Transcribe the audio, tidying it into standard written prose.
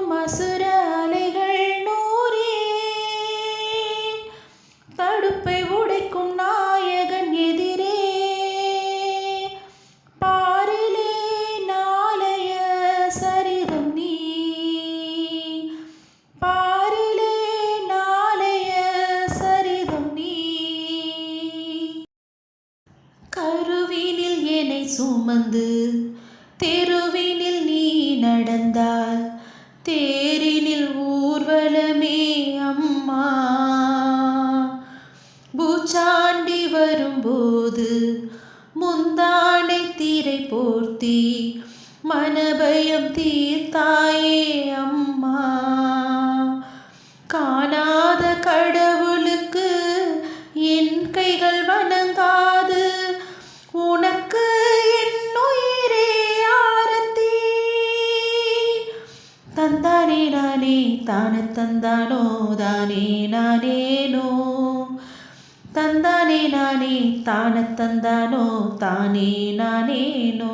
எழும் அசுர அலைகள் நூறே தடுப்பை உடைக்கும் நாயகன் எதிரே பாரிலே நாளைய சரிதம் நீ பாரிலே நாளைய சரிதம் நீ கருவினில் என்னை சுமந்து தெருவினில் நீ நடந்தால் தேரினில் ஊர்வலமே அம்மா பூச்சாண்டி வரும்போது முந்தானை திரை போர்த்தி மனபயம் தீர்த்தாயே அம்மா காணாத கடவுளுக்கு என் கைகள் வணங்காது உனக்கு என் உயிரே ஆரத்தி தந்தானே நானே தான தந்தானோ தானே நானேனோ தந்தானே நானே தான தந்தானோ தானே நானேனோ